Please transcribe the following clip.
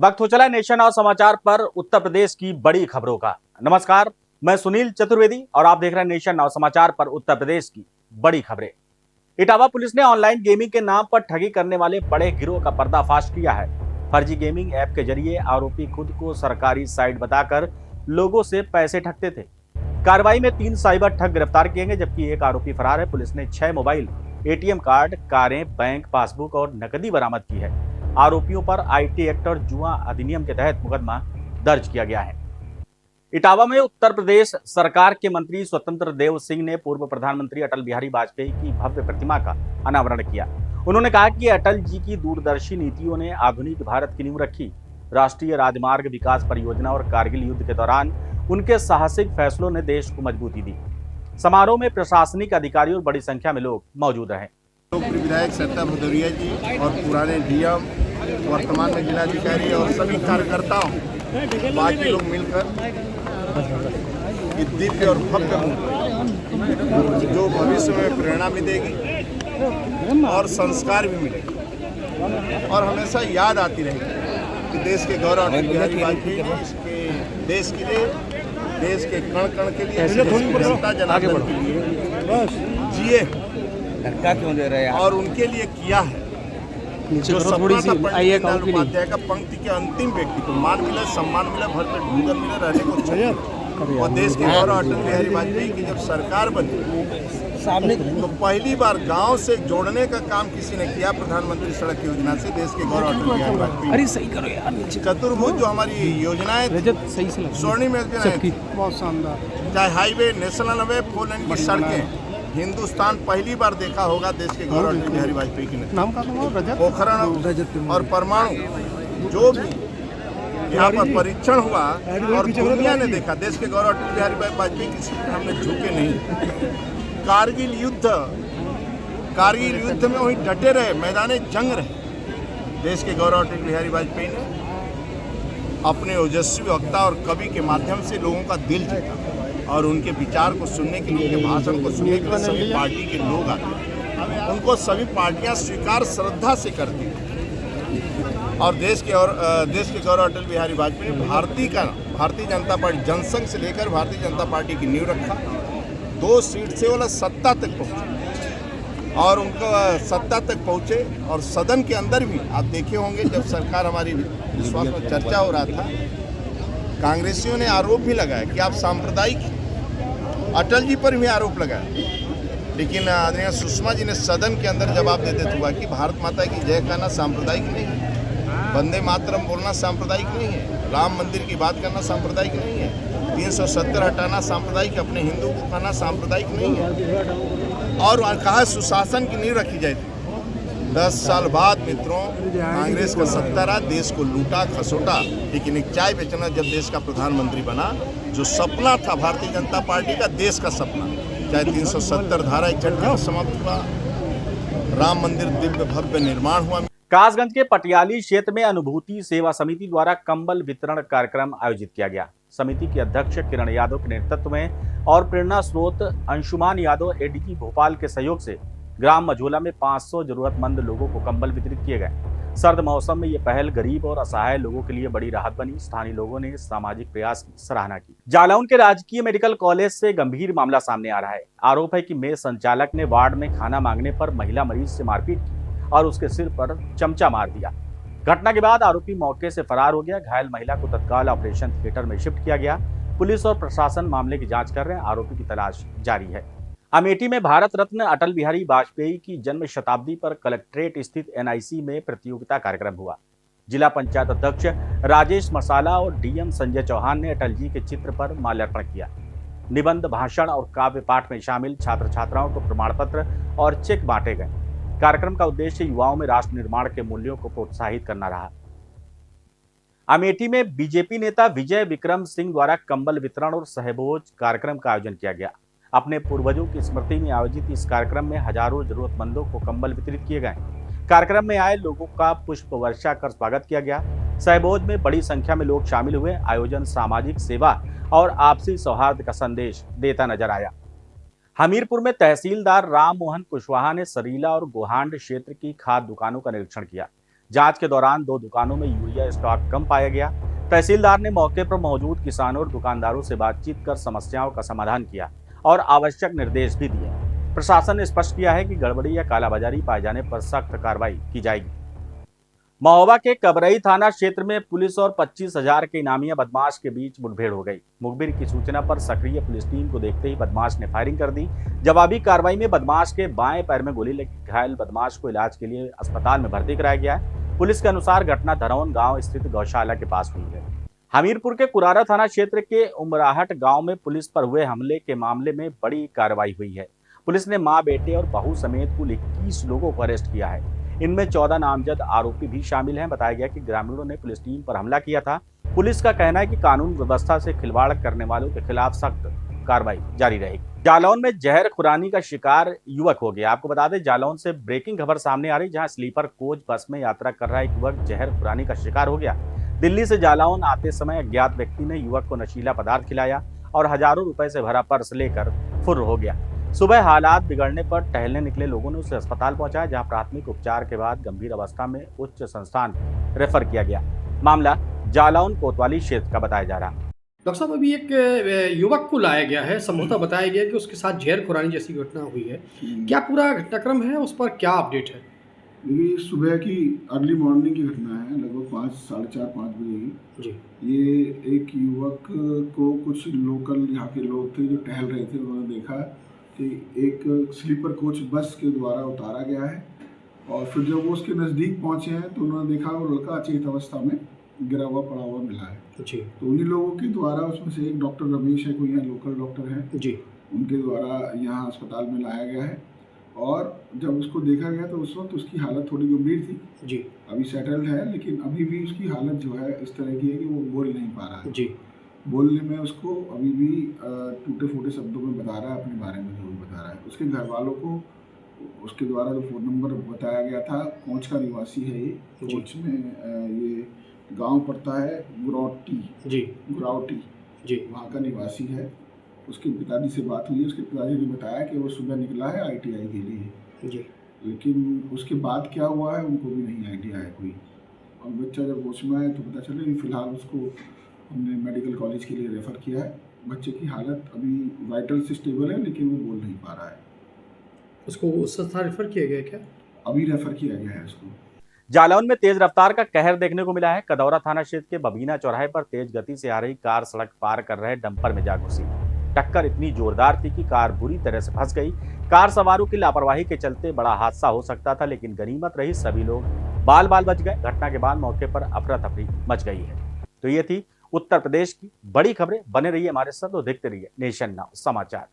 वक्त हो चला नेशन और समाचार पर उत्तर प्रदेश की बड़ी खबरों का। नमस्कार, मैं सुनील चतुर्वेदी और आप देख रहे हैं नेशन और समाचार पर उत्तर प्रदेश की बड़ी खबरें। इटावा पुलिस ने ऑनलाइन गेमिंग के नाम पर ठगी करने वाले बड़े गिरोह का पर्दाफाश किया है। फर्जी गेमिंग ऐप के जरिए आरोपी खुद को सरकारी साइट बताकर लोगों से पैसे ठगते थे। कार्रवाई में 3 साइबर ठग गिरफ्तार किए गए, जबकि एक आरोपी फरार है। पुलिस ने 6 मोबाइल, एटीएम कार्ड, कारें, बैंक पासबुक और नकदी बरामद की है। आरोपियों पर आईटी एक्ट और जुआ अधिनियम के तहत मुकदमा दर्ज किया गया है। इटावा में उत्तर प्रदेश सरकार के मंत्री स्वतंत्र देव सिंह ने पूर्व प्रधानमंत्री अटल बिहारी वाजपेयी की भव्य प्रतिमा का अनावरण किया। उन्होंने कहा कि अटल जी की दूरदर्शी नीतियों ने आधुनिक भारत की नींव रखी। राष्ट्रीय राजमार्ग विकास परियोजना और कारगिल युद्ध के दौरान उनके साहसिक फैसलों ने देश को मजबूती दी। समारोह में प्रशासनिक अधिकारी और बड़ी संख्या में लोग मौजूद रहे। विधायक सत्ता भदौरिया जी और पुराने डीएम, वर्तमान में जिलाधिकारी और सभी कार्यकर्ताओं, बाकी लोग मिलकर इस दिव्य और भव्य मूर्ति जो भविष्य में प्रेरणा भी देगी और संस्कार भी मिलेगी और हमेशा याद आती रहेगी कि देश के गौरव अटल बिहारी वाजपेयी देश के लिए, देश के कण कण के लिए, जनता जनार्दन के लिए जिए और उनके लिए किया है। जो सपना था पंडित दीनदयाल उपाध्याय का, पंक्ति के अंतिम व्यक्ति को मान मिले, सम्मान मिले, भर पेट भूखा मिले, रहने को चाहिए। और देश के गौरव अटल बिहारी वाजपेयी की जब सरकार बनी तो पहली बार गांव से जोड़ने का काम किसी ने किया। प्रधानमंत्री सड़क योजना से देश के गौरव अटल बिहारी वाजपेयी। अरे सही करो यार, चतुर्भुज जो हमारी योजनाएं स्वर्णिम योजनाएं, बहुत शानदार, चाहे हाईवे, नेशनल हाईवे, 4 लेन की सड़कें, हिंदुस्तान पहली बार देखा होगा देश के गौरव अटल बिहारी वाजपेयी की नेतृत्व। पोखरण और परमाणु जो भी यहाँ पर परीक्षण हुआ और दुनिया ने देखा, देश के गौरव अटल बिहारी वाजपेयी की सीट हमने झुके नहीं। कारगिल युद्ध में वही डटे रहे, मैदाने जंग रहे। देश के गौरव अटल बिहारी वाजपेयी ने अपने ओजस्वी वक्ता और कवि के माध्यम से लोगों का दिल जीता और उनके विचार को सुनने के लिए, उनके भाषण को सुनने के लिए सभी पार्टी के लोग आते। उनको सभी पार्टियां स्वीकार श्रद्धा से करती और देश के गौरव अटल बिहारी वाजपेयी ने भारतीय जनता पार्टी, जनसंघ से लेकर भारतीय जनता पार्टी की नींव रखा। 2 सीट से वो सत्ता तक पहुंचे और उनको सत्ता तक पहुंचे और सदन के अंदर भी आप देखे होंगे, जब सरकार हमारी विश्वास में चर्चा हो रहा था, कांग्रेसियों ने आरोप भी लगाया कि आप सांप्रदायिक, अटल जी पर भी आरोप लगाया। लेकिन आदरणीय सुषमा जी ने सदन के अंदर जवाब देते हुआ कि भारत माता की जय कहना सांप्रदायिक नहीं है, वंदे मातरम बोलना सांप्रदायिक नहीं है, राम मंदिर की बात करना सांप्रदायिक नहीं है, 370 हटाना सांप्रदायिक, अपने हिंदू को कहना सांप्रदायिक नहीं है। और कहा सुशासन की नींव रखी जाए। 10 साल बाद मित्रों कांग्रेस का सत्ता रहा, देश को लूटा खसोटा, लेकिन एक चाय बेचना जब देश का प्रधानमंत्री बना, जो सपना था भारतीय जनता पार्टी का, देश का सपना, चाहे 370 धारा एक झटके समाप्त हुआ, राम मंदिर दिव्य भव्य निर्माण हुआ। कासगंज के पटियाली क्षेत्र में अनुभूति सेवा समिति द्वारा कंबल वितरण कार्यक्रम आयोजित किया गया। समिति के अध्यक्ष किरण यादव के नेतृत्व में और प्रेरणा स्रोत अंशुमान यादव एडीजी भोपाल के सहयोग से ग्राम मझोला में 500 जरूरतमंद लोगों को कंबल वितरित किए गए। सर्द मौसम में ये पहल गरीब और असहाय लोगों के लिए बड़ी राहत बनी। स्थानीय लोगों ने सामाजिक प्रयास की सराहना की। जालौन के राजकीय मेडिकल कॉलेज से गंभीर मामला सामने आ रहा है। आरोप है कि मेस संचालक ने वार्ड में खाना मांगने पर महिला मरीज से मारपीट की और उसके सिर पर चमचा मार दिया। घटना के बाद आरोपी मौके से फरार हो गया। घायल महिला को तत्काल ऑपरेशन थिएटर में शिफ्ट किया गया। पुलिस और प्रशासन मामले की जांच कर रहे हैं। आरोपी की तलाश जारी है। अमेठी में भारत रत्न अटल बिहारी वाजपेयी की जन्म शताब्दी पर कलेक्ट्रेट स्थित एनआईसी में प्रतियोगिता कार्यक्रम हुआ। जिला पंचायत अध्यक्ष राजेश मसाला और डीएम संजय चौहान ने अटल जी के चित्र पर माल्यार्पण किया। निबंध, भाषण और काव्य पाठ में शामिल छात्र छात्राओं को प्रमाण पत्र और चेक बांटे गए। कार्यक्रम का उद्देश्य युवाओं में राष्ट्र निर्माण के मूल्यों को प्रोत्साहित करना रहा। अमेठी में बीजेपी नेता विजय विक्रम सिंह द्वारा कंबल वितरण और सहभोज कार्यक्रम का आयोजन किया गया। अपने पूर्वजों की स्मृति में आयोजित इस कार्यक्रम में हजारों जरूरतमंदों को कंबल वितरित किए गए। कार्यक्रम में आए लोगों का पुष्प वर्षा कर स्वागत किया गया। सहभोज में बड़ी संख्या में लोग शामिल हुए। आयोजन सामाजिक सेवा और आपसी सौहार्द का संदेश देता नजर आया। हमीरपुर में तहसीलदार राम मोहन कुशवाहा ने सरीला और गोहांड क्षेत्र की खाद दुकानों का निरीक्षण किया, जांच के दौरान 2 दुकानों में यूरिया स्टॉक कम पाया गया। तहसीलदार ने मौके पर मौजूद किसानों और दुकानदारों से बातचीत कर समस्याओं का समाधान किया और आवश्यक निर्देश भी दिए। प्रशासन ने स्पष्ट किया है कि गड़बड़ी या कालाबाजारी पाए जाने पर सख्त कार्रवाई की जाएगी। महोबा के कबरई थाना क्षेत्र में पुलिस और 25,000 के इनामिया बदमाश के बीच मुठभेड़ हो गई। मुखबिर की सूचना पर सक्रिय पुलिस टीम को देखते ही बदमाश ने फायरिंग कर दी। जवाबी कार्रवाई में बदमाश के बाएं पैर में गोली लगी। घायल बदमाश को इलाज के लिए अस्पताल में भर्ती कराया गया है। पुलिस के अनुसार घटना धरौन गांव स्थित गौशाला के पास हुई है। हमीरपुर के कुरारा थाना क्षेत्र के उमराहट गांव में पुलिस पर हुए हमले के मामले में बड़ी कार्रवाई हुई है। पुलिस ने मां, बेटे और बहू समेत कुल 21 लोगों को अरेस्ट किया है। इनमें 14 नामजद आरोपी भी शामिल हैं। बताया गया कि ग्रामीणों ने पुलिस टीम पर हमला किया था। पुलिस का कहना है कि कानून व्यवस्था से खिलवाड़ करने वालों के खिलाफ सख्त कार्रवाई जारी रहेगी। जालौन में जहर खुरानी का शिकार युवक हो गया। आपको बता दें, जालौन से ब्रेकिंग खबर सामने आ रही, जहां स्लीपर कोच बस में यात्रा कर रहा एक युवक जहर खुरानी का शिकार हो गया। दिल्ली से जालौन आते समय अज्ञात व्यक्ति ने युवक को नशीला पदार्थ खिलाया और हजारों रुपए से भरा पर्स लेकर फुर्र हो गया। सुबह हालात बिगड़ने पर टहलने निकले लोगों ने उसे अस्पताल पहुंचाया, जहां प्राथमिक उपचार के बाद गंभीर अवस्था में उच्च संस्थान रेफर किया गया। मामला जालौन कोतवाली क्षेत्र का बताया जा रहा है। डॉक्टर साहब, अभी एक युवक को लाया गया है, संभवतः बताया गया कि उसके साथ जहर खुरानी जैसी घटना हुई है। क्या पूरा घटनाक्रम है, उस पर क्या अपडेट है? ये सुबह की अर्ली मॉर्निंग की घटना है, लगभग 5, साढ़े 4, 5 बजे की जी। ये एक युवक को कुछ लोकल यहाँ के लोग थे जो टहल रहे थे, उन्होंने देखा कि एक स्लीपर कोच बस के द्वारा उतारा गया है और फिर जब वो उसके नज़दीक पहुँचे हैं तो उन्होंने देखा वो लड़का अचेत अवस्था में गिरा हुआ पड़ा हुआ मिला है जी। तो उन्हीं लोगों के द्वारा, उसमें से एक डॉक्टर रमेश है, कोई यहाँ लोकल डॉक्टर हैं जी, उनके द्वारा यहाँ अस्पताल में लाया गया है और जब उसको देखा गया तो उस वक्त उसकी हालत थोड़ी गंभीर थी जी। अभी सेटल्ड है, लेकिन अभी भी उसकी हालत जो है इस तरह की है कि वो बोल नहीं पा रहा है जी। बोलने में उसको अभी भी टूटे फूटे शब्दों में बता रहा है अपने बारे में, जो भी बता रहा है। उसके घर वालों को उसके द्वारा जो फ़ोन नंबर बताया गया था, कोच का निवासी है ये, कोच में ये गांव पड़ता है गुरावटी जी, वहाँ का निवासी है। उसके पिताजी से बात हुई, उसके पिताजी ने बताया कि वो सुबह निकला है ITI के लिए जी, लेकिन उसके बाद क्या हुआ है उनको भी नहीं आइडिया है कोई। और बच्चा जब होश में आया तो पता चला कि फ़िलहाल उसको हमने मेडिकल कॉलेज के लिए रेफ़र किया है। बच्चे की हालत अभी वाइटल से स्टेबल है, लेकिन वो बोल नहीं पा रहा है। उसको उस संस्थान रेफ़र किया गया क्या? अभी रेफ़र किया गया है उसको। जालौन में तेज रफ्तार का कहर देखने को मिला है। कदौरा थाना क्षेत्र के बबीना चौराहे पर तेज गति से आ रही कार सड़क पार कर रहे डंपर में जा घुसी। टक्कर इतनी जोरदार थी कि कार बुरी तरह से फंस गई। कार सवारों की लापरवाही के चलते बड़ा हादसा हो सकता था, लेकिन गनीमत रही, सभी लोग बाल बाल बच गए। घटना के बाद मौके पर अफरा तफरी मच गई है। तो ये थी उत्तर प्रदेश की बड़ी खबरें। बने रहिए हमारे साथ और देखते रहिए नेशन नाउ समाचार।